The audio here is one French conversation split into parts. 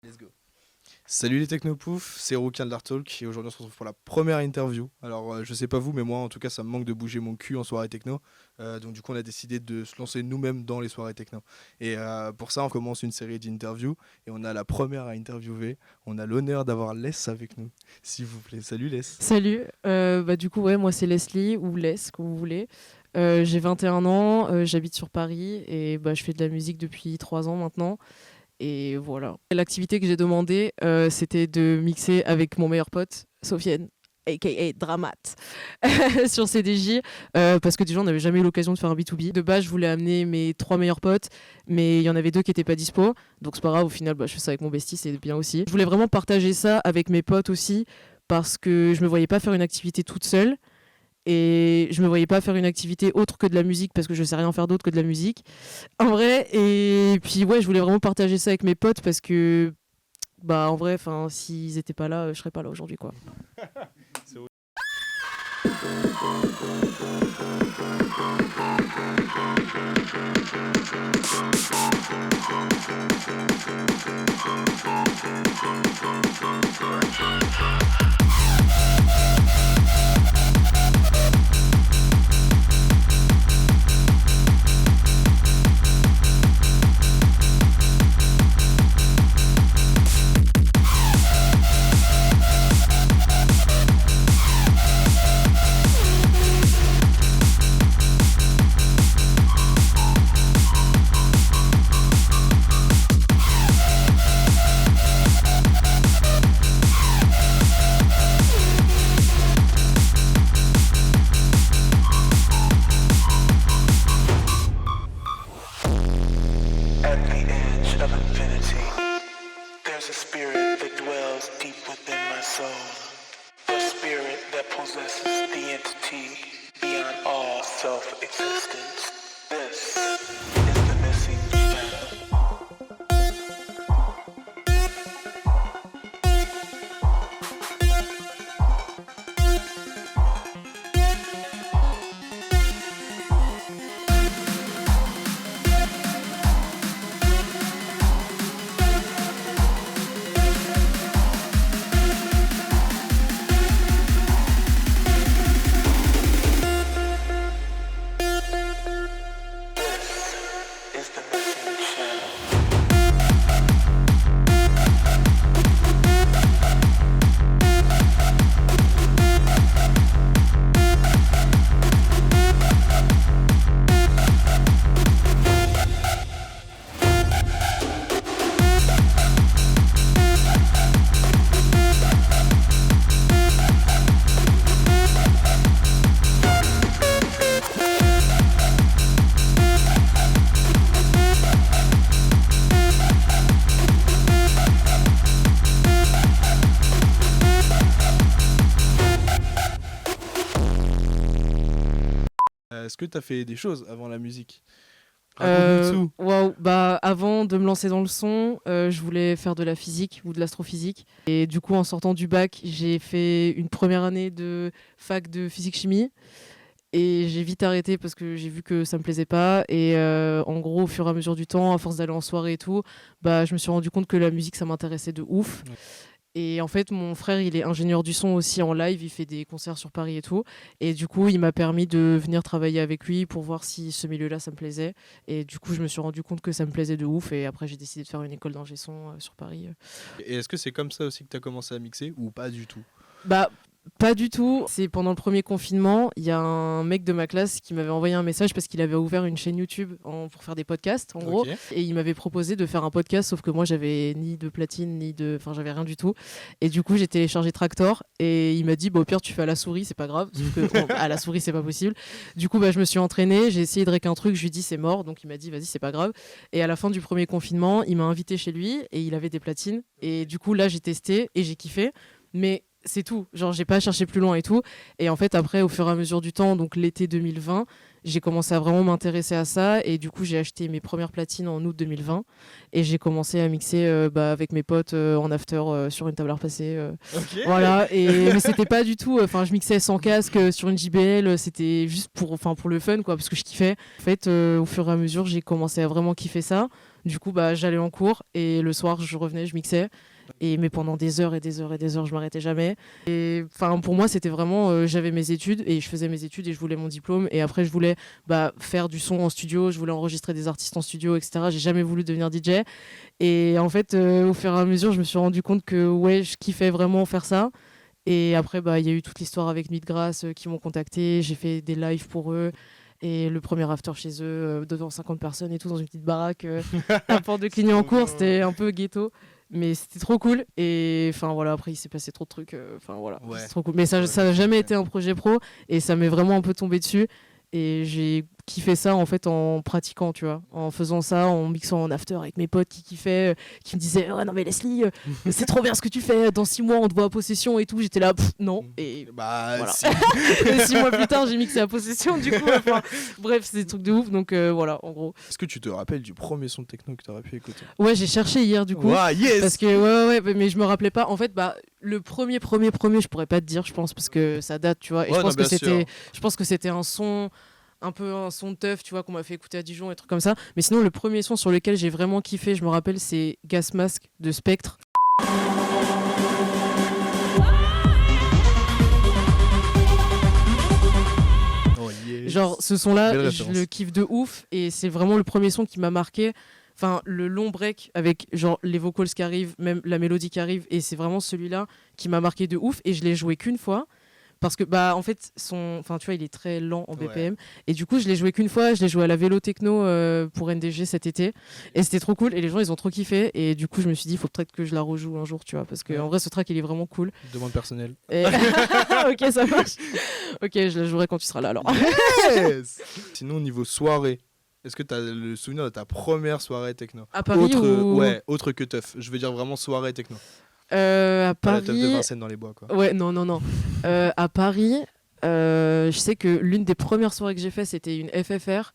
Let's go. Salut les Technopouf, c'est Rouquin de l'Art Talk et aujourd'hui on se retrouve pour la première interview. Alors je sais pas vous mais moi en tout cas ça me manque de bouger mon cul en soirée techno. Donc du coup on a décidé de se lancer nous-mêmes dans les soirées techno. Et pour ça on commence une série d'interviews et on a la première à interviewer. On a l'honneur d'avoir Les avec nous, s'il vous plaît. Salut Les. Salut, du coup moi c'est Leslie ou Les comme vous voulez. J'ai 21 ans, j'habite sur Paris et je fais de la musique depuis 3 ans maintenant. Et voilà. L'activité que j'ai demandé, c'était de mixer avec mon meilleur pote, Sofiane, a.k.a. Dramat, sur CDJ, parce que déjà on n'avait jamais eu l'occasion de faire un B2B. De base, je voulais amener mes 3 meilleurs potes, mais il y en avait 2 qui n'étaient pas dispo, donc c'est pas grave, au final, je fais ça avec mon bestie, c'est bien aussi. Je voulais vraiment partager ça avec mes potes aussi, parce que je me voyais pas faire une activité toute seule, et je me voyais pas faire une activité autre que de la musique parce que je sais rien faire d'autre que de la musique en vrai. Et puis je voulais vraiment partager ça avec mes potes parce que en vrai, s'ils étaient pas là, je serais pas là aujourd'hui quoi. Est-ce que tu as fait des choses avant la musique? Raconte-nous tout. Avant de me lancer dans le son, je voulais faire de la physique ou de l'astrophysique. Et du coup, en sortant du bac, j'ai fait une première année de fac de physique-chimie. Et j'ai vite arrêté parce que j'ai vu que ça me plaisait pas. Et en gros, au fur et à mesure du temps, à force d'aller en soirée et tout, je me suis rendu compte que la musique, ça m'intéressait de ouf. Ouais. Et en fait, mon frère, il est ingénieur du son aussi en live, il fait des concerts sur Paris et tout. Et du coup, il m'a permis de venir travailler avec lui pour voir si ce milieu-là, ça me plaisait. Et du coup, je me suis rendu compte que ça me plaisait de ouf. Et après, j'ai décidé de faire une école d'ingé son sur Paris. Et est-ce que c'est comme ça aussi que tu as commencé à mixer ou pas du tout? Pas du tout. C'est pendant le premier confinement, il y a un mec de ma classe qui m'avait envoyé un message parce qu'il avait ouvert une chaîne YouTube pour faire des podcasts, en gros. Et il m'avait proposé de faire un podcast, sauf que moi, j'avais ni de platine, j'avais rien du tout. Et du coup, j'ai téléchargé Tractor et il m'a dit, au pire, tu fais à la souris, c'est pas grave. Sauf que à la souris, c'est pas possible. Du coup, je me suis entraînée, j'ai essayé de rec un truc, je lui ai dit, c'est mort. Donc il m'a dit, vas-y, c'est pas grave. Et à la fin du premier confinement, il m'a invité chez lui et il avait des platines. Et du coup, là, j'ai testé et j'ai kiffé. Mais c'est tout, j'ai pas cherché plus loin et tout. Et en fait, après, au fur et à mesure du temps, donc l'été 2020, j'ai commencé à vraiment m'intéresser à ça. Et du coup, j'ai acheté mes premières platines en août 2020. Et j'ai commencé à mixer avec mes potes en after sur une table à repasser. Okay. Voilà. Mais c'était pas du tout. Je mixais sans casque sur une JBL. C'était juste pour le fun, quoi, parce que je kiffais. En fait, au fur et à mesure, j'ai commencé à vraiment kiffer ça. Du coup, bah, j'allais en cours et le soir, je revenais, je mixais. Mais pendant des heures et des heures et des heures, je m'arrêtais jamais. Et enfin, pour moi, c'était vraiment, j'avais mes études et je faisais mes études et je voulais mon diplôme. Et après, je voulais faire du son en studio, je voulais enregistrer des artistes en studio, etc. J'ai jamais voulu devenir DJ. Et en fait, au fur et à mesure, je me suis rendu compte que ouais, je kiffais vraiment faire ça. Et après, il y a eu toute l'histoire avec Nuit de Grâce qui m'ont contacté. J'ai fait des lives pour eux. Et le premier after chez eux, devant 50 personnes et tout, dans une petite baraque, à Porte de Clignancourt, c'était un peu ghetto. Mais c'était trop cool. Et enfin voilà, après il s'est passé trop de trucs. Enfin voilà, Ouais. c'est trop cool. Mais ça n'a jamais été un projet pro. Et ça m'est vraiment un peu tombé dessus. Et j'ai kiffé ça en fait en pratiquant, tu vois, en faisant ça, en mixant en after avec mes potes qui kiffaient, qui me disaient non mais Leslie, c'est trop bien ce que tu fais, dans 6 mois on te voit à Possession et tout. J'étais là, non. Et voilà. Si. Et 6 mois plus tard j'ai mixé à Possession, du coup. Bref, c'est des trucs de ouf, donc voilà, en gros. Est-ce que tu te rappelles du premier son de techno que tu aurais pu écouter? Ouais, j'ai cherché hier du coup. Yes. Parce que ouais, mais je me rappelais pas. En fait, le premier, je pourrais pas te dire, je pense, parce que ça date, tu vois. Et je pense que c'était un son de teuf, tu vois, qu'on m'a fait écouter à Dijon et trucs comme ça. Mais sinon, le premier son sur lequel j'ai vraiment kiffé, je me rappelle, c'est Gas Mask de Spectre. Genre, ce son-là, je le kiffe de ouf. Et c'est vraiment le premier son qui m'a marqué. Enfin, le long break avec genre les vocals qui arrivent, même la mélodie qui arrive. Et c'est vraiment celui-là qui m'a marqué de ouf. Et je l'ai joué qu'une fois. Parce que en fait tu vois, il est très lent en BPM. Ouais. Et du coup je l'ai joué qu'une fois, je l'ai joué à la Vélo Techno pour NDG cet été et c'était trop cool et les gens ils ont trop kiffé et du coup je me suis dit il faut peut-être que je la rejoue un jour, tu vois, parce que en vrai ce track il est vraiment cool. Demande personnelle. Et... ok, ça marche. Ok, je la jouerai quand tu seras là alors. Yes. Sinon niveau soirée, est-ce que tu as le souvenir de ta première soirée techno à Paris autre que teuf, je veux dire vraiment soirée techno. À Paris, la teuf de Vincennes dans les bois quoi. Ouais, non. À Paris, je sais que l'une des premières soirées que j'ai fait, c'était une FFR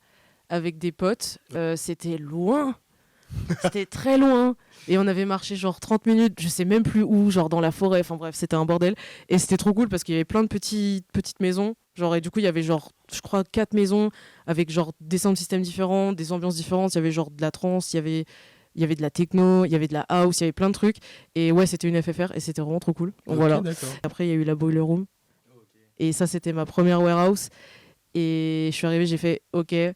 avec des potes. C'était loin. C'était très loin. Et on avait marché genre 30 minutes, je sais même plus où, genre dans la forêt. Enfin bref, c'était un bordel. Et c'était trop cool parce qu'il y avait plein de petites maisons. Genre, et du coup, il y avait genre, je crois, 4 maisons avec genre des sound systems différents, des ambiances différentes. Il y avait genre de la trance, il y avait de la techno, il y avait de la house, il y avait plein de trucs. Et ouais, c'était une FFR et c'était vraiment trop cool. Donc, voilà. D'accord. Après, il y a eu la Boiler Room. Et ça, c'était ma première warehouse. Et je suis arrivée, j'ai fait OK. Et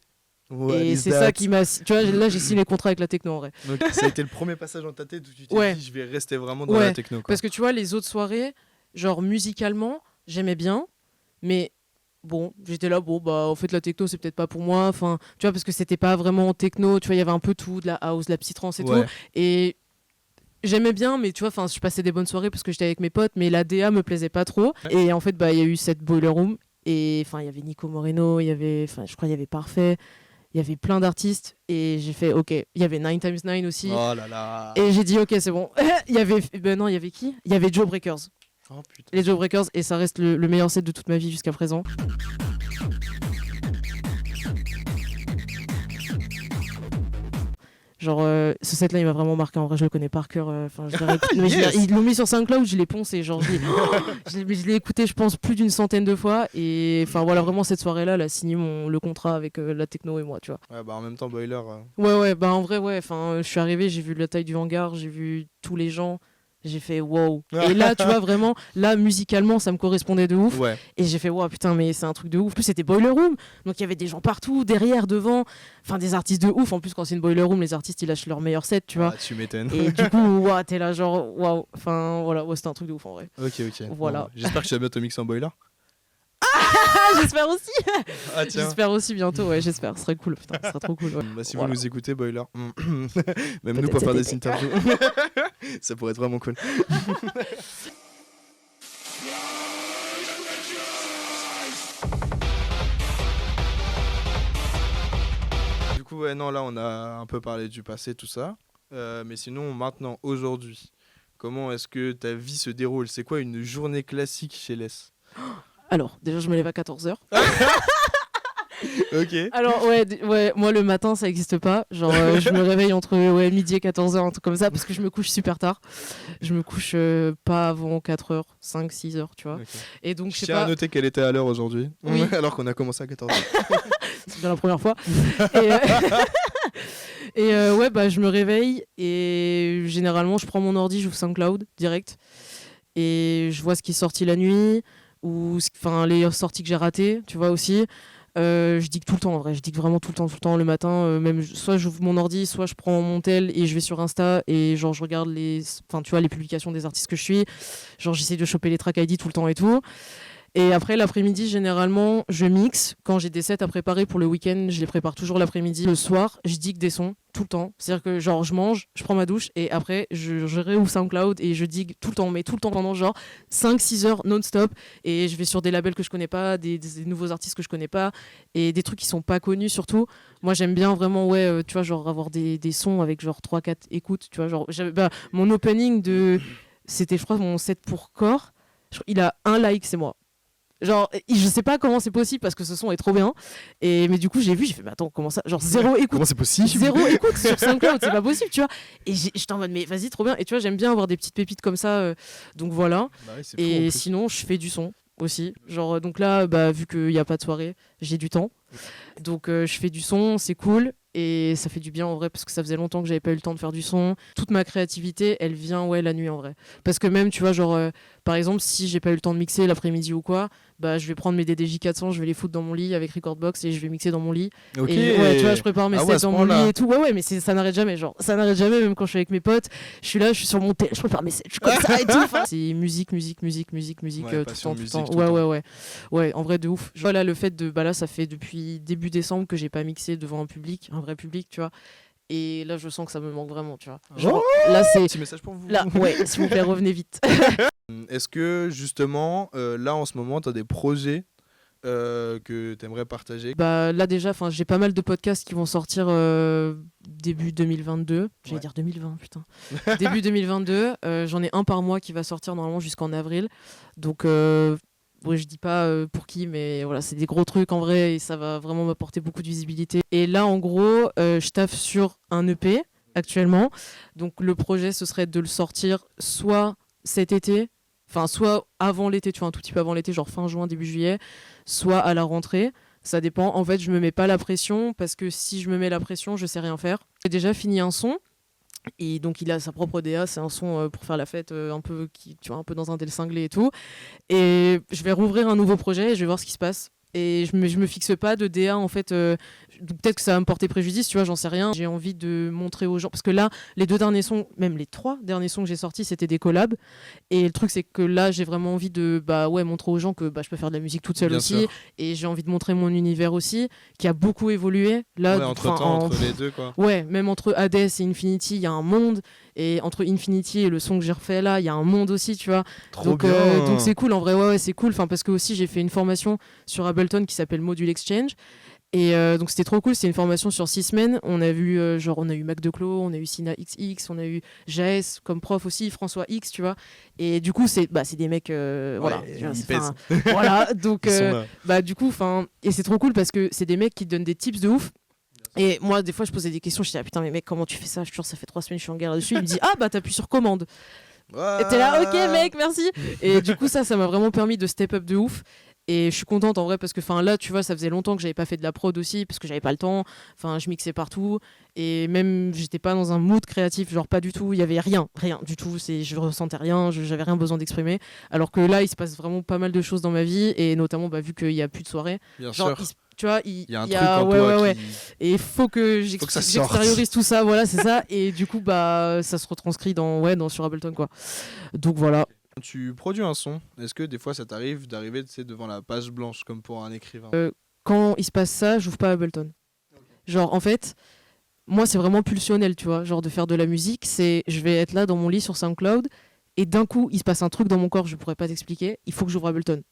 c'est ça qui m'a... Tu vois, là, j'ai signé les contrats avec la techno en vrai. Donc, ça a été le premier passage dans ta tête où tu t'es dit, je vais rester vraiment dans la techno. Quoi. Parce que tu vois, les autres soirées, genre musicalement, j'aimais bien. Mais bon, j'étais là, en fait, la techno, c'est peut-être pas pour moi. Enfin, tu vois, parce que c'était pas vraiment techno. Tu vois, il y avait un peu tout, de la house, de la psytrance et tout. Et j'aimais bien, mais tu vois, je passais des bonnes soirées parce que j'étais avec mes potes, mais la DA me plaisait pas trop. Et en fait, il y a eu cette Boiler Room. Et enfin, il y avait Nico Moreno, je crois, il y avait Parfait. Il y avait plein d'artistes. Et j'ai fait, OK. Il y avait 9x9 aussi. Oh là là. Et j'ai dit, OK, c'est bon. Il y avait qui ? Il y avait Joe Breakers. Oh, putain. Les Joe Breakers, et ça reste le meilleur set de toute ma vie jusqu'à présent. Genre, ce set-là, il m'a vraiment marqué. En vrai, je le connais par cœur. Ils l'ont mis sur SoundCloud, je l'ai poncé. Genre, je l'ai écouté, je pense, plus d'une centaine de fois. Et enfin, voilà, vraiment, cette soirée-là, elle a signé le contrat avec la techno et moi, tu vois. Ouais, en même temps, Boiler. Ouais, en vrai, ouais. Enfin, je suis arrivé, j'ai vu la taille du hangar, j'ai vu tous les gens. J'ai fait wow. Et là, tu vois, vraiment, là, musicalement, ça me correspondait de ouf. Ouais. Et j'ai fait wow, putain, mais c'est un truc de ouf. En plus, c'était Boiler Room. Donc, il y avait des gens partout, derrière, devant. Enfin, des artistes de ouf. En plus, quand c'est une Boiler Room, les artistes, ils lâchent leur meilleur set, tu vois. Tu m'étonnes. Et du coup, t'es là, genre, waouh. Enfin, voilà, c'était un truc de ouf, en vrai. Ok. Voilà. Bon, j'espère que tu vas bientôt mixer en Boiler. J'espère aussi. Tiens. J'espère aussi bientôt, ouais, j'espère. Ce serait cool, putain, ce serait trop cool. Ouais. Si vous nous écoutez, Boiler, même nous pour faire des interviews, ça pourrait être vraiment cool. Du coup, là, on a un peu parlé du passé, tout ça. Mais sinon, maintenant, aujourd'hui, comment est-ce que ta vie se déroule ? C'est quoi une journée classique chez Les ? Alors, déjà, je me lève à 14h. Ok. Alors, ouais, moi, le matin, ça n'existe pas. Genre, je me réveille entre midi et 14h, un truc comme ça, parce que je me couche super tard. Je me couche pas avant 4h, 5, 6h, tu vois. Okay. Et donc, je tiens à noter qu'elle était à l'heure aujourd'hui, alors qu'on a commencé à 14h. C'est bien la première fois. Et ouais, bah je me réveille et généralement je prends mon ordi, j'ouvre SoundCloud direct et je vois ce qui est sorti la nuit ou les sorties que j'ai ratées, tu vois aussi. Je digue tout le temps en vrai, je digue vraiment tout le temps le matin, même soit j'ouvre mon ordi, soit je prends mon tel et je vais sur Insta et genre je regarde les publications des artistes que je suis, genre j'essaie de choper les track ID tout le temps et tout. Et après, l'après-midi, généralement, je mixe. Quand j'ai des sets à préparer pour le week-end, je les prépare toujours l'après-midi. Le soir, je digue des sons tout le temps. C'est-à-dire que genre, je mange, je prends ma douche et après, je réouvre SoundCloud et je digue tout le temps, mais tout le temps pendant genre 5-6 heures non-stop. Et je vais sur des labels que je connais pas, des nouveaux artistes que je connais pas et des trucs qui sont pas connus surtout. Moi, j'aime bien vraiment, tu vois, genre avoir des sons avec genre 3-4 écoutes, tu vois. Genre, mon opening c'était, je crois, mon set pour corps. Il a 1 like, c'est moi. Genre, je sais pas comment c'est possible parce que ce son est trop bien. Mais du coup, j'ai fait, mais attends, comment ça? Genre, 0 écoute. Comment c'est possible? 0 écoute sur SoundCloud, c'est pas possible, tu vois. Et j'étais en mode, mais vas-y, trop bien. Et tu vois, j'aime bien avoir des petites pépites comme ça. Donc voilà. Bah oui, c'est Et fou, sinon, je fais du son aussi. Genre, donc là, bah, vu qu'il n'y a pas de soirée, j'ai du temps. Donc, je fais du son, c'est cool. Et ça fait du bien en vrai parce que ça faisait longtemps que j'avais pas eu le temps de faire du son. Toute ma créativité, elle vient la nuit en vrai. Parce que même, tu vois, genre, par exemple, si j'ai pas eu le temps de mixer l'après-midi ou quoi, bah je vais prendre mes DDJ 400, je vais les foutre dans mon lit avec Recordbox et je vais mixer dans mon lit. Ok. Et ouais, tu vois, je prépare mes sets dans mon point-là. lit et tout. Ouais, mais ça n'arrête jamais. Genre, ça n'arrête jamais, même quand je suis avec mes potes. Je suis là, je suis sur mon tel, je prépare mes sets, je suis comme ça et tout. Enfin, c'est musique, Ouais, tout le passion temps, musique, tout Ouais, le temps. ouais. Ouais, en vrai, de ouf. Genre, là, le fait de. Bah là, ça fait depuis début décembre que j'ai pas mixé devant un vrai public, tu vois. Et là, je sens que ça me manque vraiment, tu vois. Genre, là, c'est. Petit message pour vous. Là, ouais, s'il vous plaît, revenez vite. Est-ce que justement, là en ce moment, tu as des projets que tu aimerais partager? Bah là déjà, j'ai pas mal de podcasts qui vont sortir début 2022. J'allais dire 2020, putain. Début 2022. J'en ai un par mois qui va sortir normalement jusqu'en avril. Donc, ouais, je dis pas pour qui, mais voilà, c'est des gros trucs en vrai et ça va vraiment m'apporter beaucoup de visibilité. Et là, en gros, je taffe sur un EP actuellement. Donc le projet, ce serait de le sortir soit cet été, soit avant l'été, tu vois, un tout petit peu avant l'été, genre fin juin, début juillet, soit à la rentrée. Ça dépend. En fait, je me mets pas la pression parce que si je me mets la pression, je sais rien faire. J'ai déjà fini un son. Et donc il a sa propre DA, c'est un son pour faire la fête un peu tu vois, un peu dans un tel cinglé et tout. Et je vais rouvrir un nouveau projet et je vais voir ce qui se passe. Et je me fixe pas de DA en fait. Peut-être que ça va me porter préjudice, tu vois, j'en sais rien. J'ai envie de montrer aux gens parce que là, les 2 derniers sons, même les 3 derniers sons que j'ai sortis, c'était des collabs. Et le truc c'est que là, j'ai vraiment envie de montrer aux gens que je peux faire de la musique toute seule Bien aussi. sûr. Et j'ai envie de montrer mon univers aussi, qui a beaucoup évolué. Là, Ouais, entre les deux, quoi. Ouais, même entre Hades et Infinity, il y a un monde. Et entre Infinity et le son que j'ai refait là, il y a un monde aussi, tu vois. Trop bien. Donc c'est cool, en vrai, ouais, c'est cool. Parce que aussi, j'ai fait une formation sur Ableton qui s'appelle Module Exchange. Et donc c'était trop cool, c'est une formation sur 6 semaines. On a vu, on a eu Mac Declos, on a eu Sina XX, on a eu Jaes comme prof aussi, François X, tu vois. Et du coup, c'est des mecs, voilà. Ouais, Tu vois, ils pèsent. voilà, donc, Ils sont là. du coup, et c'est trop cool parce que c'est des mecs qui te donnent des tips de ouf. Et moi, des fois, je posais des questions. Je disais, ah putain, mais mec, comment tu fais ça? Je te jure, ça fait 3 semaines que je suis en galère dessus. Il me dit, ah bah t'appuies sur commande. Et t'es là, ok mec, merci. Et du coup, ça m'a vraiment permis de step up de ouf. Et je suis contente en vrai parce que là, tu vois, ça faisait longtemps que j'avais pas fait de la prod aussi parce que j'avais pas le temps. Je mixais partout et même j'étais pas dans un mood créatif, genre pas du tout. Il y avait rien du tout. Je ressentais rien, j'avais rien besoin d'exprimer. Alors que là, il se passe vraiment pas mal de choses dans ma vie et notamment vu qu'il y a plus de soirées. Bien Genre, sûr. tu vois, Il y a un truc en toi qui... Et il faut que Faut que ça sorte. j'extériorise tout ça, voilà, c'est ça. Et du coup, ça se retranscrit sur Ableton, quoi. Donc voilà. Quand tu produis un son, est-ce que des fois ça t'arrive d'arriver devant la page blanche comme pour un écrivain? Quand il se passe ça, j'ouvre pas Ableton. Genre, en fait, moi, c'est vraiment pulsionnel, tu vois. Genre, de faire de la musique, je vais être là dans mon lit sur SoundCloud et d'un coup, il se passe un truc dans mon corps, je pourrais pas t'expliquer, il faut que j'ouvre Ableton.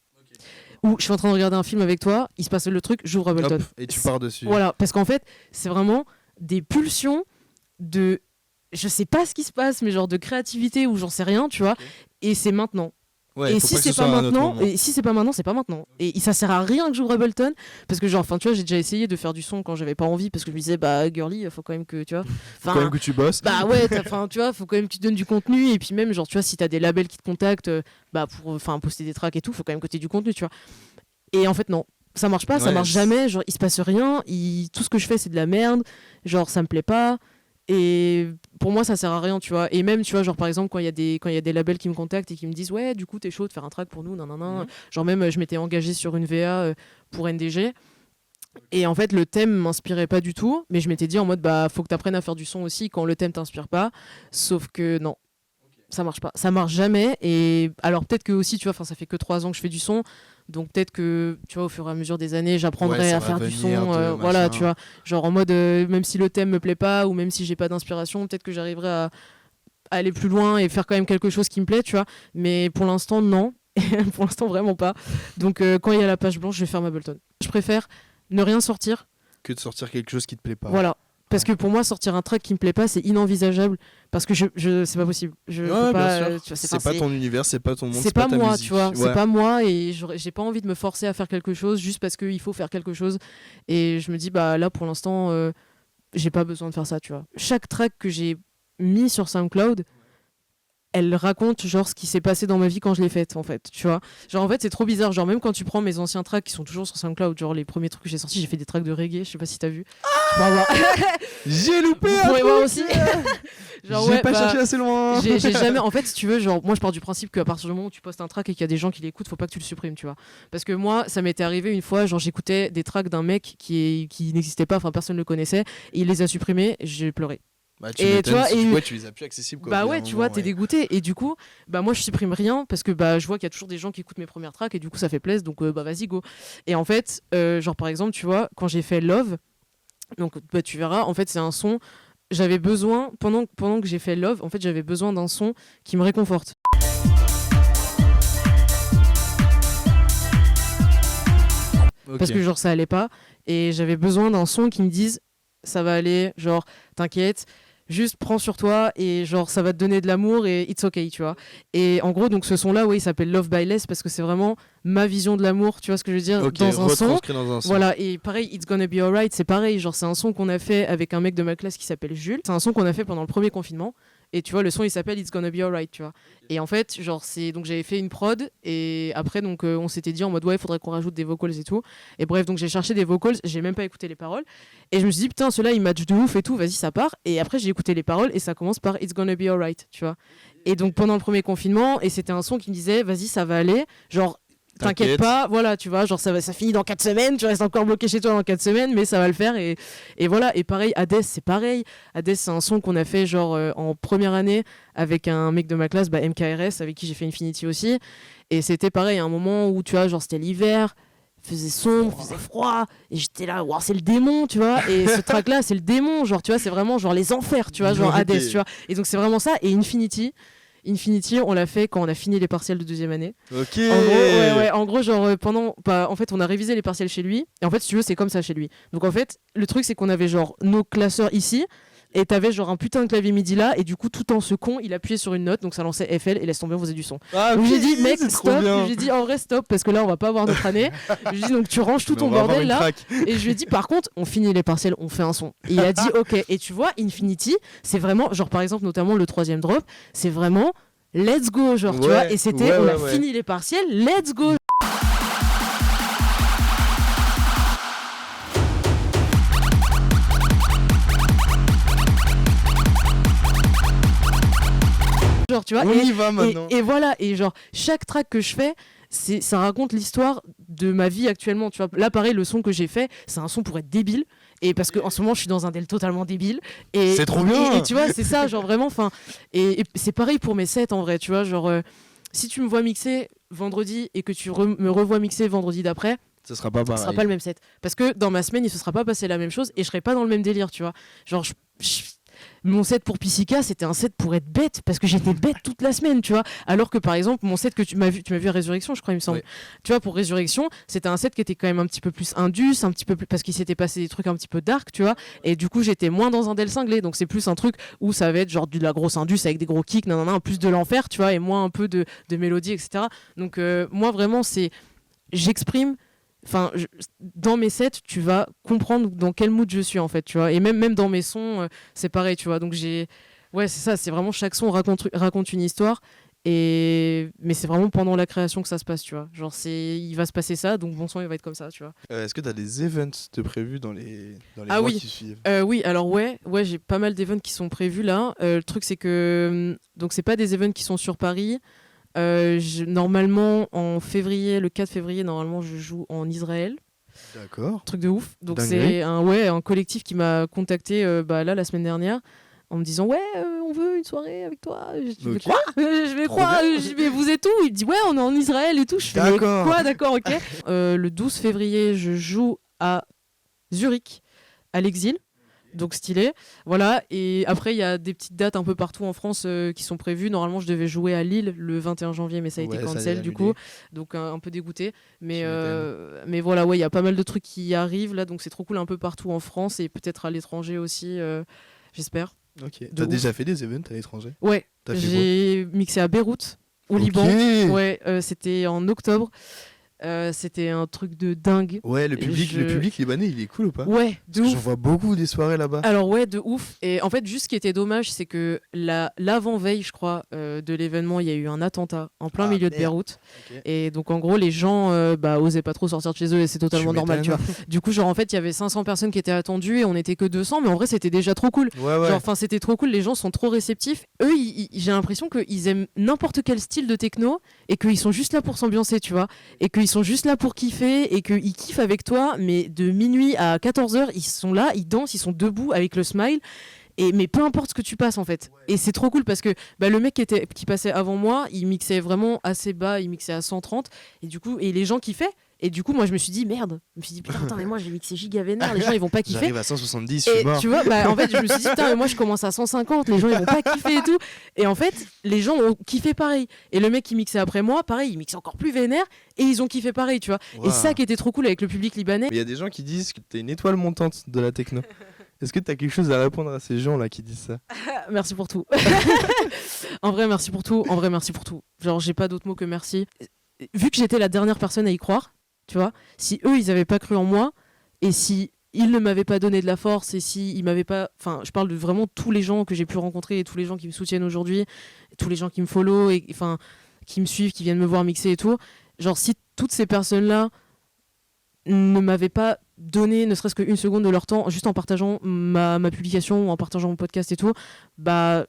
Ou je suis en train de regarder un film avec toi, il se passe le truc, j'ouvre Ableton. Hop, et tu pars dessus. Voilà, parce qu'en fait, c'est vraiment des pulsions de... Je sais pas ce qui se passe, mais genre de créativité ou j'en sais rien, tu vois. Ok. Et c'est maintenant. Ouais, Et faut si pas que c'est ce pas soit à un autre maintenant, moment. et si c'est pas maintenant, c'est pas maintenant. Et ça sert à rien que j'ouvre Ableton parce que tu vois, j'ai déjà essayé de faire du son quand j'avais pas envie parce que je me disais girly, faut quand même que tu vois. Faut quand même que tu bosses. Bah ouais, tu vois, faut quand même que tu donnes du contenu et puis même genre tu vois si t'as des labels qui te contactent pour poster des tracks et tout, faut quand même que t'aies du contenu, tu vois. Et en fait non, ça marche pas, ça marche jamais, genre il se passe rien, tout ce que je fais c'est de la merde, genre ça me plaît pas. Et pour moi, ça sert à rien, tu vois. Et même, tu vois, genre par exemple, quand il y a des labels qui me contactent et qui me disent, ouais, du coup, t'es chaud de faire un track pour nous, nan, nan, nan. Genre même, je m'étais engagée sur une VA pour NDG. Et en fait, le thème m'inspirait pas du tout, mais je m'étais dit en mode, bah, faut que t'apprennes à faire du son aussi quand le thème t'inspire pas. Sauf que non, ça marche pas. Ça marche jamais. Et alors peut-être que aussi, tu vois, ça fait que 3 ans que je fais du son. Donc peut-être que, tu vois, au fur et à mesure des années, j'apprendrai à faire du son. Voilà, tu vois. Genre en mode, même si le thème me plaît pas, ou même si j'ai pas d'inspiration, peut-être que j'arriverai à aller plus loin et faire quand même quelque chose qui me plaît, tu vois. Mais pour l'instant, non. Pour l'instant, vraiment pas. Donc quand il y a la page blanche, je vais faire Mableton. Je préfère ne rien sortir que de sortir quelque chose qui te plaît pas. Voilà. Parce que pour moi, sortir un track qui me plaît pas, c'est inenvisageable. Parce que c'est pas possible. Je peux pas, bien sûr. Tu vois, c'est pas ton univers, c'est pas ton monde, c'est pas ta moi, musique. tu vois. C'est pas moi et j'ai pas envie de me forcer à faire quelque chose juste parce qu'il faut faire quelque chose. Et je me dis, bah là, pour l'instant, j'ai pas besoin de faire ça, tu vois. Chaque track que j'ai mis sur SoundCloud, elle raconte genre ce qui s'est passé dans ma vie quand je l'ai faite en fait, tu vois. Genre en fait c'est trop bizarre, genre même quand tu prends mes anciens tracks qui sont toujours sur SoundCloud, genre les premiers trucs que j'ai sortis, j'ai fait des tracks de reggae, je sais pas si t'as vu. Tu pourras voir. J'ai loupé. Vous pourrez voir aussi. Genre, j'ai pas cherché assez loin. J'ai jamais, en fait si tu veux, genre moi je pars du principe qu'à partir du moment où tu postes un track et qu'il y a des gens qui l'écoutent, faut pas que tu le supprimes, tu vois. Parce que moi ça m'était arrivé une fois, genre j'écoutais des tracks d'un mec qui n'existait pas, enfin personne le connaissait, et il les a supprimés, j'ai pleuré. Bah, tu vois, tu les as plus accessibles quoi, bah ouais, tu vois, t'es dégoûté et du coup bah moi je supprime rien parce que bah je vois qu'il y a toujours des gens qui écoutent mes premières tracks et du coup ça fait plaisir, donc bah vas-y go. Et en fait genre par exemple tu vois quand j'ai fait Love, donc bah tu verras en fait c'est un son, j'avais besoin pendant que j'ai fait Love, en fait j'avais besoin d'un son qui me réconforte. Okay. Parce que genre ça allait pas et j'avais besoin d'un son qui me dise ça va aller, genre t'inquiète, juste prends sur toi et genre ça va te donner de l'amour et it's okay, tu vois. Et en gros donc ce son là, oui, il s'appelle Love by Less parce que c'est vraiment ma vision de l'amour, tu vois ce que je veux dire, okay, dans un son. Voilà, et pareil, It's Gonna Be Alright, c'est pareil, genre c'est un son qu'on a fait avec un mec de ma classe qui s'appelle Jules. C'est un son qu'on a fait pendant le premier confinement. Et tu vois, le son il s'appelle It's Gonna Be Alright, tu vois. Et en fait, genre donc j'avais fait une prod et après donc on s'était dit en mode ouais, il faudrait qu'on rajoute des vocals et tout. Et bref, donc j'ai cherché des vocals, j'ai même pas écouté les paroles et je me suis dit putain, ceux-là ils matchent de ouf et tout, vas-y, ça part. Et après j'ai écouté les paroles et ça commence par It's Gonna Be Alright, tu vois. Et donc pendant le premier confinement, et c'était un son qui me disait vas-y, ça va aller, genre t'inquiète pas, voilà, tu vois, genre ça finit dans 4 semaines, tu restes encore bloqué chez toi dans 4 semaines, mais ça va le faire et voilà. Et pareil, Hades, c'est pareil. Hades, c'est un son qu'on a fait genre en première année avec un mec de ma classe, bah, MKRS, avec qui j'ai fait Infinity aussi. Et c'était pareil, un moment où, tu vois, genre c'était l'hiver, faisait sombre, faisait froid, et j'étais là, wow, c'est le démon, tu vois. Et ce track-là, c'est le démon, genre, tu vois, c'est vraiment genre les enfers, tu vois, genre Hades, tu vois. Et donc c'est vraiment ça. Et Infinity, on l'a fait quand on a fini les partiels de deuxième année. Ok. En gros, genre en fait, on a révisé les partiels chez lui. Et en fait, si tu veux, c'est comme ça chez lui. Donc en fait, le truc c'est qu'on avait genre nos classeurs ici. Et t'avais genre un putain de clavier MIDI là, et du coup, tout en se con, il appuyait sur une note, donc ça lançait FL et laisse tomber, on faisait du son. Ah, donc j'ai dit, mec, stop. J'ai dit, en vrai, stop, parce que là, on va pas avoir notre année. J'ai dit, donc tu ranges tout ton bordel là. Et je lui ai dit, par contre, on finit les partiels, on fait un son. Et il a dit, ok. Et tu vois, Infinity, c'est vraiment, genre par exemple, notamment le 3e drop, c'est vraiment let's go, genre, tu vois. Et c'était, on a fini les partiels, let's go. Genre, tu vois, on y va maintenant. Et voilà, et genre chaque track que je fais, ça raconte l'histoire de ma vie actuellement, tu vois. Là pareil, le son que j'ai fait, c'est un son pour être débile, et parce qu'en ce moment je suis dans un délire totalement débile, et c'est trop bien. Et tu vois, c'est ça, genre vraiment, enfin, et c'est pareil pour mes sets en vrai, tu vois, genre si tu me vois mixer vendredi et que tu me revois mixer vendredi d'après, ce sera pas pareil. Ce sera pas le même set, parce que dans ma semaine il se sera pas passé la même chose et je serai pas dans le même délire, tu vois. Genre mon set pour Pisica, c'était un set pour être bête, parce que j'étais bête toute la semaine, tu vois. Alors que par exemple, mon set que tu m'as vu à Résurrection, je crois, il me semble. Oui. Tu vois, pour Résurrection, c'était un set qui était quand même un petit peu plus indus, un petit peu plus, parce qu'il s'était passé des trucs un petit peu dark, tu vois. Et du coup, j'étais moins dans un del cinglé, donc c'est plus un truc où ça va être genre de la grosse indus avec des gros kicks, plus de l'enfer, tu vois, et moins un peu de mélodie, etc. Donc moi, vraiment, j'exprime. Enfin, dans mes sets, tu vas comprendre dans quel mood je suis en fait, tu vois. Et même dans mes sons, c'est pareil, tu vois. Donc c'est ça, c'est vraiment chaque son raconte une histoire. Mais c'est vraiment pendant la création que ça se passe, tu vois. Genre, il va se passer ça, donc mon son, il va être comme ça, tu vois. Est-ce que tu as des events de prévus dans les Ah mois oui. qui suivent? Oui, alors ouais, j'ai pas mal d'events qui sont prévus là. Le truc, c'est que donc c'est pas des events qui sont sur Paris. Normalement, en février, le 4 février, normalement, je joue en Israël. D'accord. Truc de ouf. Donc Dinguerie. c'est un collectif qui m'a contacté là la semaine dernière en me disant on veut une soirée avec toi. Je dis mais Ok. quoi? Je vais Trop quoi? bien. Je dis mais vous êtes où? Il me dit ouais, on est en Israël et tout. Je fais mais D'accord. quoi? D'accord, ok. Le 12 février, je joue à Zurich, à l'Exil. Donc stylé, voilà. Et après, il y a des petites dates un peu partout en France qui sont prévues. Normalement, je devais jouer à Lille le 21 janvier, mais ça a été Ouais, ça a cancel été du annulé. coup. Donc un peu dégoûté. Mais, Tu m'étonnes. mais voilà, ouais, il y a pas mal de trucs qui arrivent là. Donc c'est trop cool un peu partout en France et peut-être à l'étranger aussi, j'espère. Ok. De T'as ouf. déjà fait des events à l'étranger? Ouais, T'as fait j'ai mixé à Beyrouth, au Ok. Liban. Ouais, c'était en octobre. C'était un truc de dingue. Ouais, le public libanais, il est cool ou pas? Ouais, de Parce que ouf. j'en vois beaucoup des soirées là-bas. Alors ouais, de ouf. Et en fait, juste ce qui était dommage, c'est que l'avant-veille, je crois, de l'événement, il y a eu un attentat en plein milieu de merde. Beyrouth. Ok. Et donc en gros, les gens osaient pas trop sortir de chez eux et c'est totalement Tu normal, tu vois. m'étonnes. Du coup, genre en fait, il y avait 500 personnes qui étaient attendues et on n'était que 200, mais en vrai, c'était déjà trop cool. Ouais, ouais. Genre, enfin, c'était trop cool. Les gens sont trop réceptifs. Eux, j'ai l'impression qu'ils aiment n'importe quel style de techno et qu'ils sont juste là pour s'ambiancer, tu vois. Et qu'ils sont juste là pour kiffer et qu'ils kiffent avec toi. Mais de minuit à 14h, ils sont là, ils dansent, ils sont debout avec le smile. Mais peu importe ce que tu passes en fait. Et c'est trop cool parce que le mec qui passait avant moi, il mixait vraiment assez bas, il mixait à 130. Et du coup, et les gens kiffaient. Et du coup, moi, je me suis dit, merde. Je me suis dit, putain, attends, mais moi, j'ai mixé giga vénère. Les gens, ils vont pas kiffer. J'arrive à 170, je suis Et mort. tu vois, en fait, je me suis dit, putain, mais moi, je commence à 150. Les gens, ils vont pas kiffer et tout. Et en fait, les gens ont kiffé pareil. Et le mec qui mixait après moi, pareil, il mixait encore plus vénère. Et ils ont kiffé pareil, tu vois. Waouh. Et ça qui était trop cool avec le public libanais. Il y a des gens qui disent que t'es une étoile montante de la techno. Est-ce que t'as quelque chose à répondre à ces gens-là qui disent ça? Merci pour tout. En vrai, merci pour tout. En vrai, merci pour tout. Genre, j'ai pas d'autre mot que merci. Vu que j'étais la dernière personne à y croire, tu vois, si eux, ils avaient pas cru en moi, et si ils ne m'avaient pas donné de la force, et si ils m'avaient pas... Enfin, je parle de vraiment tous les gens que j'ai pu rencontrer, et tous les gens qui me soutiennent aujourd'hui, tous les gens qui me follow, et enfin, qui me suivent, qui viennent me voir mixer et tout. Genre, si toutes ces personnes-là ne m'avaient pas donné ne serait-ce qu'une seconde de leur temps juste en partageant ma publication ou en partageant mon podcast et tout,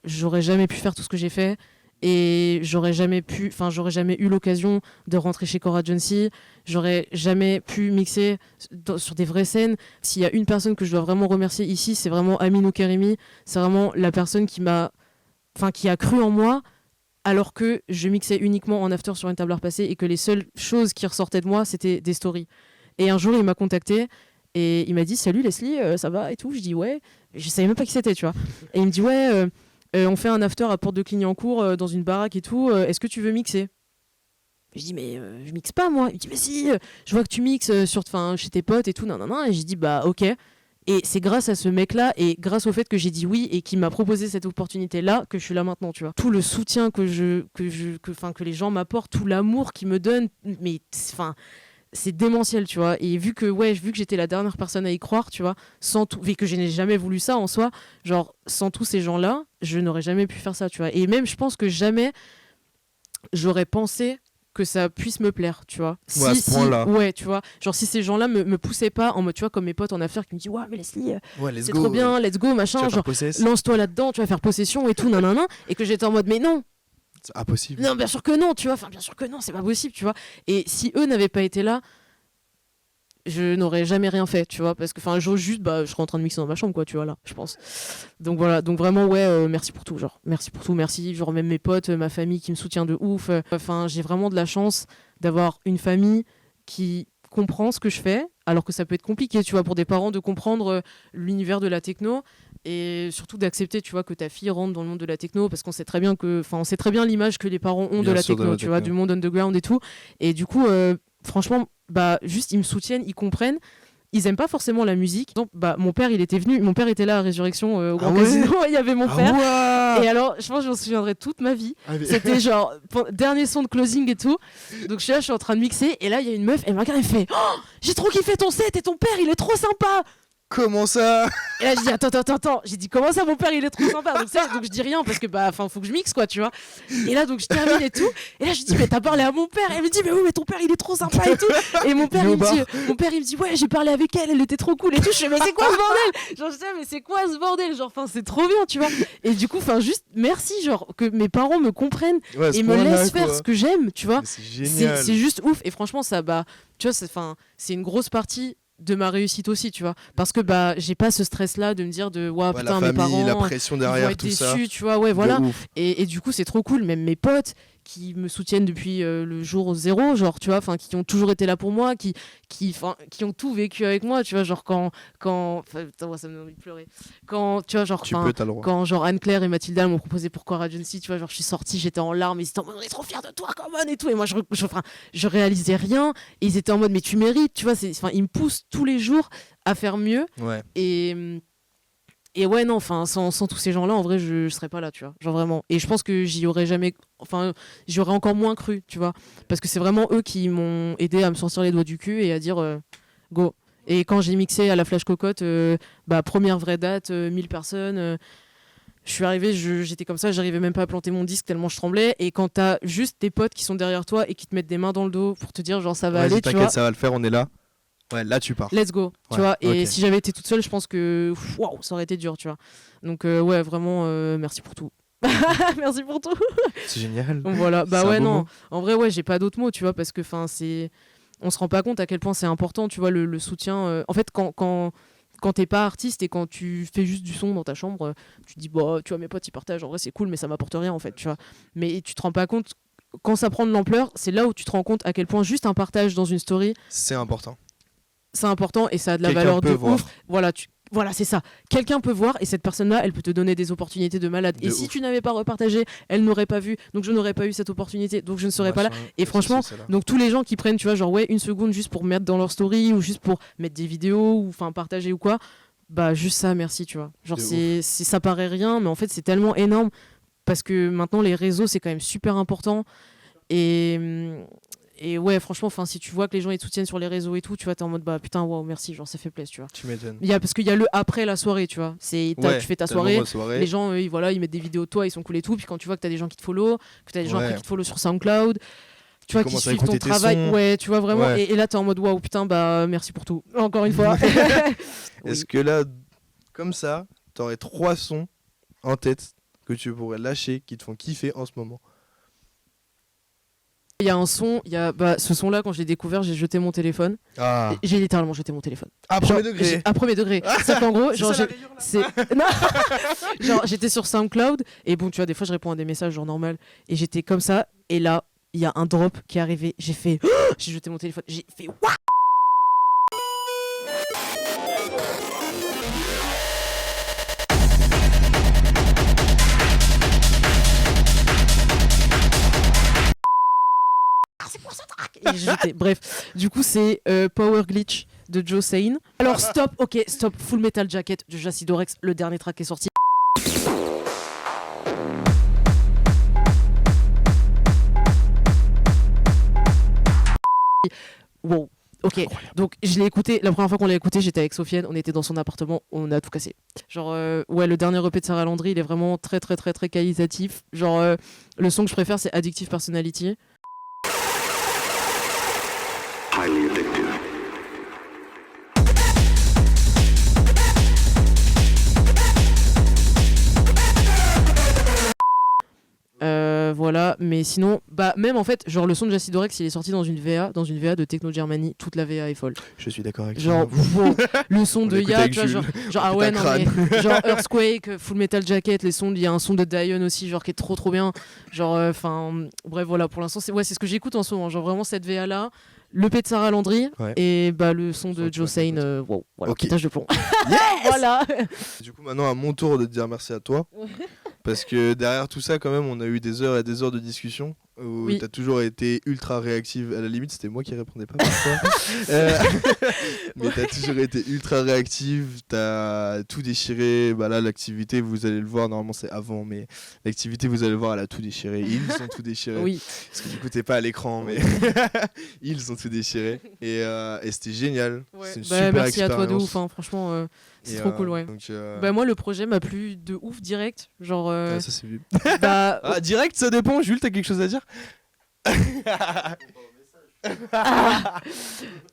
j'aurais jamais pu faire tout ce que j'ai fait et j'aurais jamais eu l'occasion de rentrer chez Cora Jonesy, j'aurais jamais pu mixer sur des vraies scènes. S'il y a une personne que je dois vraiment remercier ici, c'est vraiment Aminou Karimi. C'est vraiment la personne qui a cru en moi alors que je mixais uniquement en after sur une table à repasser et que les seules choses qui ressortaient de moi c'était des stories. Et un jour, il m'a contacté et il m'a dit « Salut Leslie, ça va ?» et tout. Je dis « Ouais. » Je savais même pas qui c'était, tu vois. Et il me dit « Ouais, on fait un after à Porte de Clignancourt dans une baraque et tout. Est-ce que tu veux mixer ?» Je dis « Mais je mixe pas, moi. » Il me dit « Mais si, je vois que tu mixes chez tes potes et tout. » Et j'ai dit « Bah, ok. » Et c'est grâce à ce mec-là et grâce au fait que j'ai dit oui et qu'il m'a proposé cette opportunité-là que je suis là maintenant, tu vois. Tout le soutien que les gens m'apportent, tout l'amour qu'ils me donnent, mais c'est démentiel, tu vois. Et vu que j'étais la dernière personne à y croire, tu vois, vu que je n'ai jamais voulu ça en soi, genre sans tous ces gens-là, je n'aurais jamais pu faire ça, tu vois. Et même je pense que jamais j'aurais pensé que ça puisse me plaire, tu vois. Ouais, à ce point-là. Ouais, tu vois. Genre si ces gens-là me poussaient pas en mode, tu vois, comme mes potes en affaire qui me disent ouais mais Leslie, Ouais, let's c'est go. trop bien, let's go, Tu machin, vas genre faire possess. lance-toi là-dedans, tu vas faire possession et tout, nanana, et que j'étais en mode mais non. C'est impossible. Non, bien sûr que non, tu vois. Enfin, bien sûr que non, c'est pas possible, tu vois. Et si eux n'avaient pas été là, je n'aurais jamais rien fait, tu vois. Parce que, enfin, je serais en train de mixer dans ma chambre, quoi, tu vois, là, je pense. Donc voilà, donc vraiment, ouais, merci pour tout, genre. Merci pour tout, merci. Genre, même mes potes, ma famille qui me soutient de ouf. Enfin, j'ai vraiment de la chance d'avoir une famille qui comprend ce que je fais, alors que ça peut être compliqué, tu vois, pour des parents de comprendre l'univers de la techno. Et surtout d'accepter, tu vois, que ta fille rentre dans le monde de la techno, parce qu'on sait très bien l'image que les parents ont Bien de la sûr, techno, de la tu vois, techno. du monde underground et tout. Et du coup, franchement, juste ils me soutiennent, ils comprennent. Ils aiment pas forcément la musique. Donc, mon père était là à Résurrection au Grand Ah ouais Casino, il y avait mon père. Ah ouais. Et alors, je pense que je m'en souviendrai toute ma vie. Ah, mais- C'était genre dernier son de closing et tout. Donc je suis en train de mixer et là il y a une meuf, elle me regarde, elle me fait oh, j'ai trop kiffé ton set et ton père il est trop sympa. comment ça? Et là, je dis attends. J'ai dit comment ça, mon père, il est trop sympa. Donc je dis rien parce que faut que je mixe quoi, tu vois. Et là, donc je termine et tout. Et là, je dis mais t'as parlé à mon père? Et elle me dit mais oui, mais ton père, il est trop sympa et tout. Et mon père, il me dit ouais, j'ai parlé avec elle, elle était trop cool et tout. Je fais mais c'est quoi ce bordel? Genre je sais mais c'est quoi ce bordel? Genre c'est trop bien, tu vois. Et du coup, juste merci, genre que mes parents me comprennent et me laissent faire ce que j'aime, tu vois. C'est génial. C'est juste ouf. Et franchement, ça tu vois, c'est une grosse partie de ma réussite aussi, tu vois, parce que j'ai pas ce stress là de me dire putain, la mes famille, parents la pression ils vont derrière être tout déçus, ça. tu vois, ouais, voilà. Et du coup c'est trop cool, même mes potes qui me soutiennent depuis le jour zéro, genre tu vois, enfin qui ont toujours été là pour moi, qui ont tout vécu avec moi, tu vois, genre quand putain, ça me donne envie de pleurer, quand tu vois, genre quand genre Anne-Claire et Mathilda m'ont proposé Pourquoi Agency, tu vois, genre je suis sortie, j'étais en larmes, ils étaient en mode on est trop fiers de toi, come on et tout, et moi je réalisais rien, et ils étaient en mode mais tu mérites, tu vois, ils me poussent tous les jours à faire mieux. Et ouais, non, enfin, sans tous ces gens-là, en vrai, je serais pas là, tu vois. Genre vraiment. Et je pense que j'y aurais encore moins cru, tu vois. Parce que c'est vraiment eux qui m'ont aidé à me sortir les doigts du cul et à dire go. Et quand j'ai mixé à la Flash Cocotte, première vraie date, 1000 personnes. Je suis arrivée, j'étais comme ça, j'arrivais même pas à planter mon disque tellement je tremblais. Et quand t'as juste tes potes qui sont derrière toi et qui te mettent des mains dans le dos pour te dire genre ça va aller, tu vois. Ça va le faire, on est là. Ouais, là tu pars. Let's go, tu vois. Et si j'avais été toute seule, je pense que ça aurait été dur, tu vois. Donc ouais, vraiment, merci pour tout. Merci pour tout. C'est génial. Donc voilà, ouais, non. Mot. En vrai, ouais, j'ai pas d'autres mots, tu vois, parce que on se rend pas compte à quel point c'est important, tu vois, le soutien. En fait, quand t'es pas artiste et quand tu fais juste du son dans ta chambre, tu te dis, tu vois, mes potes ils partagent, en vrai c'est cool, mais ça m'apporte rien en fait, tu vois. Mais tu te rends pas compte, quand ça prend de l'ampleur, c'est là où tu te rends compte à quel point juste un partage dans une story, c'est important. C'est important et ça a de la valeur de ouf. Voilà, c'est ça. Quelqu'un peut voir et cette personne-là, elle peut te donner des opportunités de malade. Et si tu n'avais pas repartagé, elle n'aurait pas vu. Donc je n'aurais pas eu cette opportunité. Donc je ne serais pas là. Et franchement, donc tous les gens qui prennent, tu vois, genre une seconde juste pour mettre dans leur story ou juste pour mettre des vidéos ou enfin partager ou quoi, juste ça, merci, tu vois. Genre ça paraît rien, mais en fait c'est tellement énorme parce que maintenant les réseaux c'est quand même super important. Et ouais, franchement, si tu vois que les gens ils te soutiennent sur les réseaux et tout, tu vois, t'es en mode putain, waouh, merci, genre ça fait plaisir, tu vois. Tu m'étonnes. Parce qu'il y a le après la soirée, tu vois. Tu fais ta soirée, les gens ils mettent des vidéos de toi, ils sont cool et tout. Puis quand tu vois que t'as des gens qui te follow, que t'as des gens qui te follow sur SoundCloud, tu vois, qui suivent ton travail, ouais, tu vois vraiment. Ouais. Et là t'es en mode waouh, putain, merci pour tout. Encore une fois. Est-ce que là, comme ça, t'aurais 3 sons en tête que tu pourrais lâcher qui te font kiffer en ce moment? Il y a un son, ce son-là, quand je l'ai découvert, j'ai jeté mon téléphone. J'ai littéralement jeté mon téléphone. À premier degré. À premier degré. C'est qu'en gros, genre, j'étais sur SoundCloud et bon, tu vois, des fois, je réponds à des messages genre normal et j'étais comme ça. Et là, il y a un drop qui est arrivé. J'ai fait, j'ai jeté mon téléphone. J'ai fait what? Bref, du coup c'est Power Glitch de Joe Sane. Alors stop, Full Metal Jacket de Jacidorex, le dernier track est sorti. Wow. Ok, donc je l'ai écouté, la première fois qu'on l'a écouté, j'étais avec Sofiane, on était dans son appartement, on a tout cassé. Genre, le dernier EP de Sarah Landry, il est vraiment très très très très qualitatif. Genre, le son que je préfère, c'est Addictive Personality. Highly addictive. Voilà, mais sinon, même en fait, genre le son de Jacidorex, il est sorti dans une VA de Techno Germany, toute la VA est folle. Je suis d'accord avec genre, le son de Ya, tu vois, genre ah ouais, non mais, genre Earthquake, Full Metal Jacket, il y a un son de Dion aussi, genre qui est trop trop bien. Genre, bref, voilà, pour l'instant, c'est ce que j'écoute en ce moment, genre vraiment cette VA là. Le P de Sarah Landry et le son de Joe Sane, voilà, pétage de plomb. Yes. Voilà. Du coup, maintenant à mon tour de te dire merci à toi. Parce que derrière tout ça, quand même, on a eu des heures et des heures de discussion. où Oui. t'as toujours été ultra réactive. À la limite, c'était moi qui répondais pas parfois. Euh, mais t'as toujours été ultra réactive, t'as tout déchiré. Bah là, l'activité, vous allez le voir, normalement c'est avant, mais l'activité, vous allez le voir, elle a tout déchiré. Ils ont tout déchiré. Oui. Parce que du coup, t'es pas à l'écran, mais ils ont tout déchiré. Et c'était génial. Ouais. C'est une Bah, super merci à expérience. toi de ouf, hein, franchement, c'est Et, trop cool, ouais. Donc, Bah, moi, le projet m'a plu de ouf direct. Genre, ah, ça c'est vu. bah, Ah, direct, ça dépend. Jules, t'as quelque chose à dire?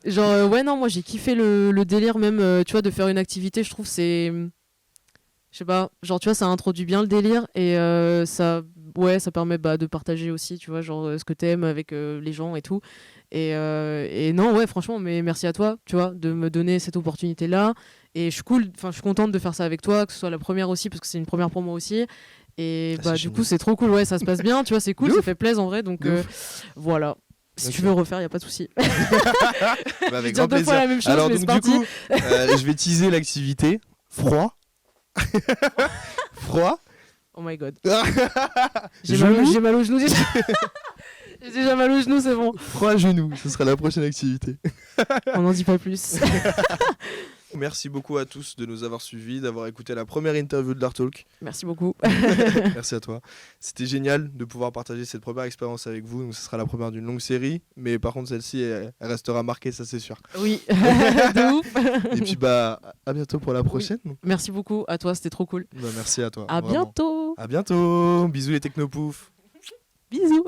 genre ouais, non, moi j'ai kiffé le délire, même, tu vois, de faire une activité, je trouve, je sais pas, genre, tu vois, ça introduit bien le délire et ça permet de partager aussi, tu vois, genre, ce que t'aimes avec les gens et tout. Et non, ouais, franchement, mais merci à toi, tu vois, de me donner cette opportunité-là. Et je suis contente de faire ça avec toi, que ce soit la première aussi, parce que c'est une première pour moi aussi. Et Ah, c'est du génial. coup, c'est trop cool, ouais, ça se passe bien, tu vois, c'est cool, De ça ouf. fait plaisir en vrai, donc De voilà. Si Ok. tu veux refaire, y a pas de souci. Bah, Je avec vais grand dire 2 fois plaisir. la même chose, Alors mais donc c'est du parti. coup, je vais teaser l'activité. Froid. Froid. Oh my god. Genou. J'ai mal au genou déjà. J'ai déjà mal au genou, c'est bon. Froid à genoux. Ce sera la prochaine activité. On n'en dit pas plus. Merci beaucoup à tous de nous avoir suivis, d'avoir écouté la première interview de l'Art Talk. Merci beaucoup. Merci à toi. C'était génial de pouvoir partager cette première expérience avec vous. Donc, ce sera la première d'une longue série. Mais par contre, celle-ci, elle restera marquée, ça c'est sûr. Oui, de ouf. Et puis, bah, à bientôt pour la prochaine. Merci beaucoup à toi, c'était trop cool. Bah, merci à toi. À vraiment. bientôt. À bientôt. Bisous les technopoufs. Bisous.